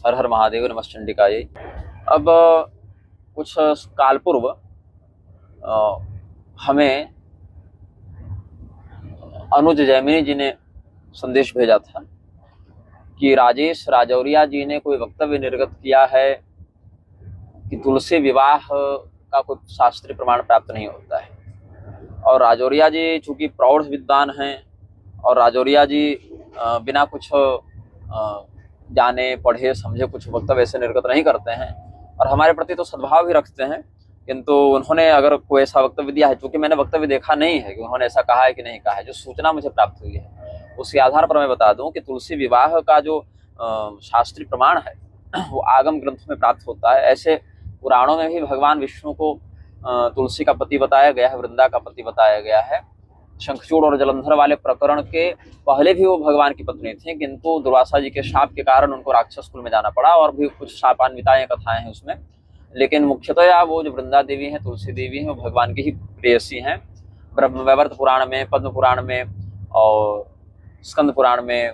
हर हर महादेव नमश्चंडिकायै। अब कुछ काल पूर्व हमें अनुज जैमिनी जी ने संदेश भेजा था कि राजेश राजौरिया जी ने कोई वक्तव्य निर्गत किया है कि तुलसी विवाह का कोई शास्त्रीय प्रमाण प्राप्त नहीं होता है। और राजौरिया जी चूंकि प्रौढ़ विद्वान हैं और राजौरिया जी बिना कुछ जाने पढ़े समझे कुछ वक्तव्य ऐसे निर्गत नहीं करते हैं और हमारे प्रति तो सद्भाव भी रखते हैं, किंतु उन्होंने अगर कोई ऐसा वक्तव्य दिया है, चूंकि मैंने वक्तव्य देखा नहीं है कि उन्होंने ऐसा कहा है कि नहीं कहा है, जो सूचना मुझे प्राप्त हुई है उसके आधार पर मैं बता दूं कि तुलसी विवाह का जो शास्त्रीय प्रमाण है वो आगम ग्रंथों में प्राप्त होता है। ऐसे पुराणों में भी भगवान विष्णु को तुलसी का पति बताया गया है, वृंदा का पति बताया गया है। शंखचूड़ और जलंधर वाले प्रकरण के पहले भी वो भगवान की पत्नी थी, किंतु दुर्वासा जी के शाप के कारण उनको राक्षस कुल में जाना पड़ा और भी कुछ शापान्विताएं कथाएं हैं उसमें। लेकिन मुख्यतः वो जो वृंदा देवी हैं, तुलसी देवी हैं, वो भगवान की ही प्रेयसी हैं। ब्रह्मवैवर्त पुराण में, पद्म पुराण में और स्कंद पुराण में,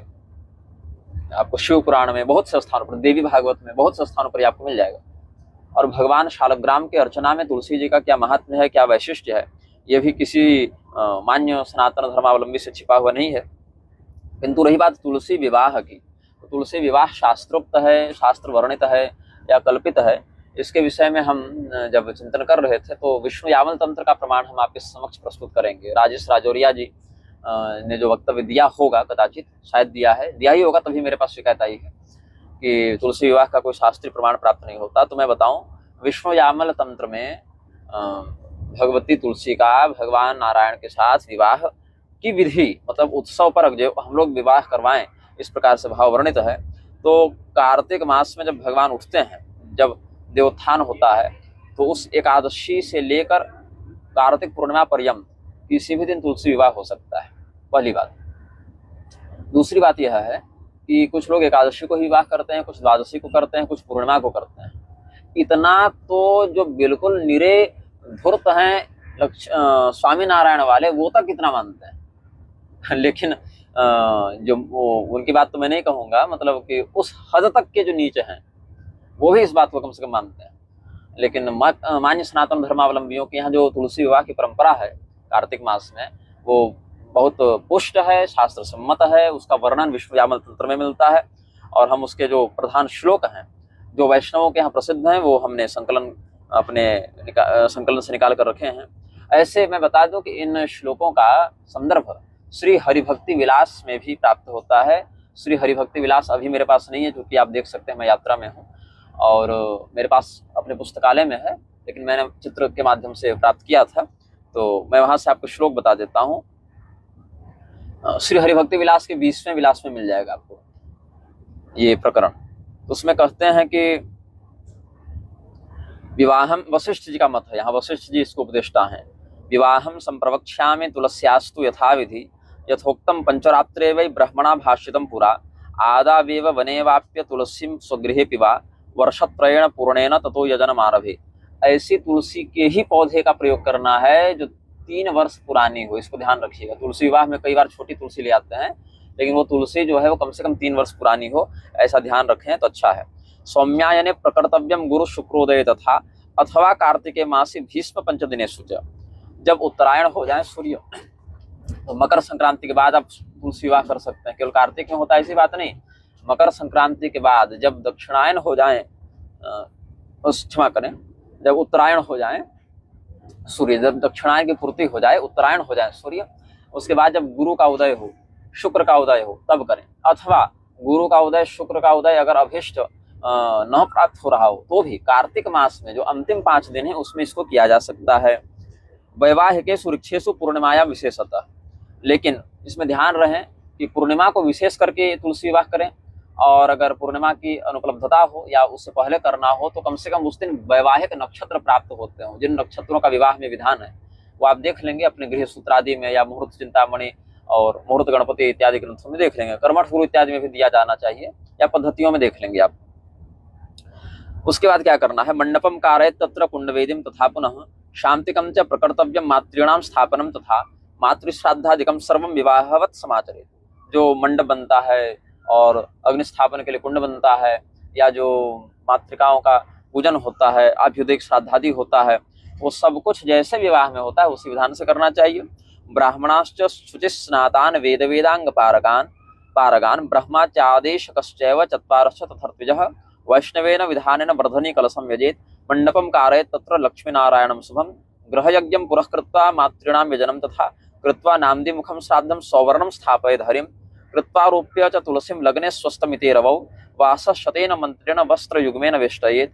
आपको शिव पुराण में बहुत से स्थानों पर, देवी भागवत में बहुत से स्थानों पर आपको मिल जाएगा। और भगवान शालग्राम के अर्चना में तुलसी जी का क्या महात्म्य है, क्या वैशिष्ट्य है, ये भी किसी मान्य सनातन धर्मावलंबी से छिपा हुआ नहीं है। किंतु रही बात तुलसी विवाह की, तो तुलसी विवाह शास्त्रोक्त है, शास्त्र वर्णित है या कल्पित है, इसके विषय में हम जब चिंतन कर रहे थे तो विष्णु यावल तंत्र का प्रमाण हम आपके समक्ष प्रस्तुत करेंगे। राजेश राजौरिया जी ने जो वक्तव्य दिया होगा, कदाचित शायद दिया ही होगा, तभी मेरे पास शिकायत आई है कि तुलसी विवाह का कोई शास्त्रीय प्रमाण प्राप्त नहीं होता। तो मैं बताऊं, विष्णु यामल तंत्र में भगवती तुलसी का भगवान नारायण के साथ विवाह की विधि, मतलब उत्सव पर जो हम लोग विवाह करवाएं, इस प्रकार से भाव वर्णित है। तो कार्तिक मास में जब भगवान उठते हैं, जब देवोत्थान होता है, तो उस एकादशी से लेकर कार्तिक पूर्णिमा पर्यंत किसी भी दिन तुलसी विवाह हो सकता है, पहली बात। दूसरी बात यह है कि कुछ लोग एकादशी को ही विवाह करते हैं, कुछ द्वादशी को करते हैं, कुछ पूर्णिमा को करते हैं। इतना तो जो बिल्कुल निरे धूर्त हैं स्वामी नारायण वाले, वो तक कितना मानते हैं लेकिन जो उनकी बात तो मैं नहीं कहूँगा, मतलब कि उस हद तक के जो नीचे हैं वो भी इस बात को कम से कम मानते हैं। लेकिन मान्य सनातन धर्मावलंबियों के यहाँ जो तुलसी विवाह की परंपरा है कार्तिक मास में, वो बहुत पुष्ट है, शास्त्र सम्मत है। उसका वर्णन विष्णु यामल तंत्र में मिलता है और हम उसके जो प्रधान श्लोक हैं जो वैष्णवों के यहाँ प्रसिद्ध हैं, वो हमने संकलन से निकाल कर रखे हैं। ऐसे मैं बता दूं कि इन श्लोकों का संदर्भ श्री हरिभक्ति विलास में भी प्राप्त होता है। श्री हरिभक्ति विलास अभी मेरे पास नहीं है, क्योंकि आप देख सकते हैं मैं यात्रा में हूँ और मेरे पास अपने पुस्तकालय में है, लेकिन मैंने चित्र के माध्यम से प्राप्त किया था, तो मैं वहां से आपको श्लोक बता देता हूँ। श्री हरिभक्ति विलास के 20वें विलास में मिल जाएगा आपको ये प्रकरण। तो उसमें कहते हैं कि विवाहम, वशिष्ठ जी का मत है यहाँ, वशिष्ठ जी इसको उपदेष्टा हैं। विवाहम संप्रवक्ष्यामि तुलस्यास्तु यथाविधि यथोक्तम पंचरात्रे वै ब्रह्मणा भाष्यतम पुरा आदावेव वनेवाप्य तुलसीम स्वगृहे पिबा वर्षत्रयेण पूर्णेन ततो यजनम आरभे। ऐसी तुलसी के ही पौधे का प्रयोग करना है जो 3 वर्ष पुरानी हो, इसको ध्यान रखिएगा। तुलसी विवाह में कई बार छोटी तुलसी ले आते हैं, लेकिन वो तुलसी जो है वो कम से कम 3 वर्ष पुरानी हो, ऐसा ध्यान रखें तो अच्छा है। सौम्यायने प्रकर्तव्यम गुरु शुक्रोदय तथा अथवा कार्तिके मासी भीष्म पंचदिनेषु च। जब उत्तरायण हो जाए सूर्य, तो मकर संक्रांति के बाद आप तुलसी विवाह कर सकते हैं। केवल कार्तिक में होता है ऐसी बात नहीं, मकर संक्रांति के बाद जब दक्षिणायन हो जाए, क्षमा करें, जब उत्तरायण हो जाए सूर्य, जब दक्षिणायन की पूर्ति हो जाए, उत्तरायण हो जाए सूर्य, उसके बाद जब गुरु का उदय हो, शुक्र का उदय हो, तब करें। अथवा गुरु का उदय, शुक्र का उदय अगर अभिष्ट न प्राप्त हो रहा हो तो भी कार्तिक मास में जो अंतिम 5 दिन है उसमें इसको किया जा सकता है। वैवाहिके सुरक्षेषु पूर्णिमाया विशेषतः, लेकिन इसमें ध्यान रहे कि पूर्णिमा को विशेष करके तुलसी विवाह करें, और अगर पूर्णिमा की अनुपलब्धता हो या उससे पहले करना हो तो कम से कम उस दिन वैवाहिक नक्षत्र प्राप्त होते हो। जिन नक्षत्रों का विवाह में विधान है वो आप देख लेंगे अपने गृह सूत्र आदि में, या मुहूर्त चिंतामणि और मुहूर्त गणपति इत्यादि ग्रंथों में देख लेंगे, कर्मठ गुरु इत्यादि में भी दिया जाना चाहिए, या पद्धतियों में देख लेंगे आप। उसके बाद क्या करना है, मंडपम कारयेत् तत्र कुंडवेदिम तथा पुनः शांतिकम च प्रकर्तव्यम मातॄणाम स्थापनम तथा मातृश्राद्धादिकम सर्वम विवाहवत समाचरेत्। जो मंडप बनता है और अग्नि स्थापन के लिए कुंड बनता है, या जो मातृकाओं का पूजन होता है, अभ्युदय श्राद्धादि होता है, वो सब कुछ जैसे विवाह में होता है उसी विधान से करना चाहिए। ब्राह्मणाश्च शुचिस्नातान वेद वेदांग पारगान ब्रह्माचादेशकश्चैव चत्वारश्च तथर्त्विजः वैष्णवेन विधानेन वर्धनी कलशं यजेत् मंडपं कारयेत् तत्र लक्ष्मीनारायणं शुभं गृहयज्ञं पुरः कृत्वा मातॄणां यजनं तथा कृत्वा नाम्दिमुखं श्राद्धं सौवर्णं स्थापयेत् हरिं कृत्वा रूप्य च तुलसीं लग्ने स्वस्तमिते रवौ वासशतेन मंत्रेण वस्त्रयुग्मेन वेष्टयेत्।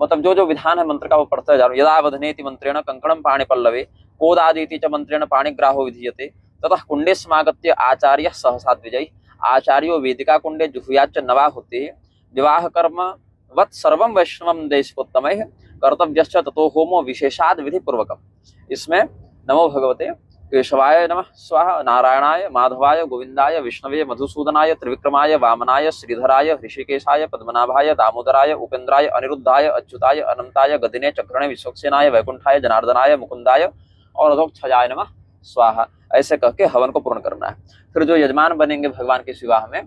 मतलब जो जो विधान है मंत्र का वो पढ़ते जा रहा हूं। यदा वधनेति मंत्रेण कंकणं पाणिपल्लवे कोदादीति च मंत्रेण पाणिग्राहो विधीयते ततः कुंडे समागत्य आचार्य सहसा द्विजै आचार्यो वेदिका कुंडे जुहुयाच्च नवा होते विवाह कर्म वत् सर्वं वैष्णवं देशोत्तमैः कर्तव्यश्च ततो होमो विशेषाद विधि पूर्वकम्। इसमें नमो भगवते केशवाय नमः स्वाहा नारायणाय माधवाय गोविंदाय विष्णवे मधुसूदनाय त्रिविक्रमाय वामनाय श्रीधराय ऋषिकेशाय पद्मनाभाय दामोदराय उपेन्द्राय अनिरुद्धाय अच्युताय अनंताय गदिने चक्रणे विश्वक्सेनाय वैकुंठाय जनार्दनाय मुकुंदाय और अधोक्षजाय नमः स्वाहा। ऐसे कह के हवन को पूर्ण करना है। फिर जो यजमान बनेंगे भगवान के विवाह में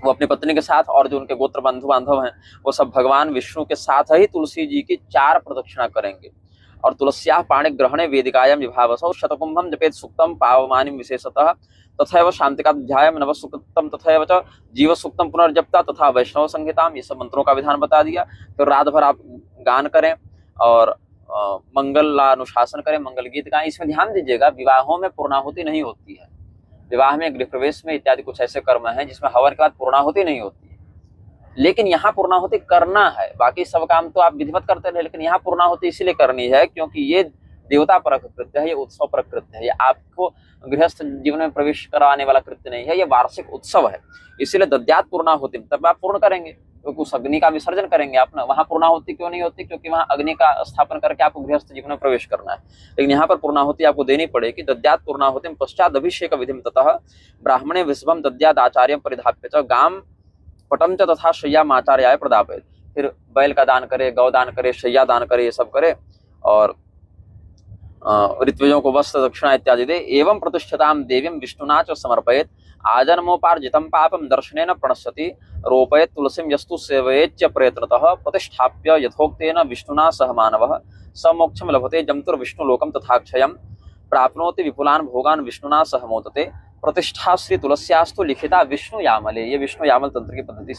वो अपनी पत्नी के साथ और जो उनके गोत्र बंधु बांधव हैं वो सब भगवान विष्णु के साथ ही तुलसी जी की 4 प्रदक्षिणा करेंगे और तुलस्याः पाणिग्रहणे वेदिकायां विभावसौ शतकुंभं जपेत् सूक्तं पावमानिं विशेषतः तथैव शांतिकाध्यायं नवसूक्तं तथैव च जीव सूक्तं पुनर्जप्ता तथा वैष्णव संहिताम। ये सब मंत्रों का विधान बता दिया। फिर रात भर आप गान करें और मंगलानुशासन करें, मंगल गीत गाएं। इसमें ध्यान दीजिएगा विवाहों में पूर्णाहुति नहीं होती है। विवाह में गृह प्रवेश में इत्यादि कुछ ऐसे कर्म हैं जिसमें हवन के बाद पूर्णाहुति नहीं होती है, लेकिन यहाँ पूर्णाहुति करना है। बाकी सब काम तो आप विधिवत करते रहे, लेकिन यहाँ पूर्णाहुति इसीलिए करनी है क्योंकि ये देवता परक कृत्य है, ये उत्सव परक कृत्य है। ये आपको गृहस्थ जीवन में प्रवेश कराने वाला कृत्य नहीं है, ये वार्षिक उत्सव है। इसीलिए दद्यात् पूर्णाहुति, तब आप पूर्ण करेंगे क्योंकि उस अग्नि का विसर्जन करेंगे आप ना। वहां पूर्णाहुति क्यों नहीं होती? क्योंकि वहां अग्नि का स्थापन करके आपको गृहस्थ जीवन में प्रवेश करना है। लेकिन यहाँ पर पूर्णाहुति आपको देनी पड़ेगी। दद्यात् पूर्णाहुतिं पश्चात अभिषेक विधिं ततः ब्राह्मणे विश्वम दद्यात् आचार्यं परिधाप्य च गाम पटम च तथा शय्या आचार्याय प्रदापयेत्। फिर बैल का दान करे, गौ दान करे, शय्या दान करे, ये सब करे और ऋत्विजों को वस्त्र दक्षिणा इत्यादि दे। एवं प्रतिष्ठितां देवीं विष्णुना च समर्पयेत् आजन्मोपार्जितं पापं दर्शनेन प्रणश्यति रोपयेत् तुलसीं यस्तु सेवयेच्च प्रयत्नतः प्रतिष्ठाप्य यथोक्तेन विष्णुना सह मानवः स मोक्षं लभते जन्तुर्विष्णुलोकं तथाक्षयं प्राप्नोति विपुलान् भोगान् विष्णुना सह मोदते। प्रतिष्ठा श्री तुलस्यास्तु लिखिता विष्णु यामले। ये विष्णु यामल तंत्र की पद्धति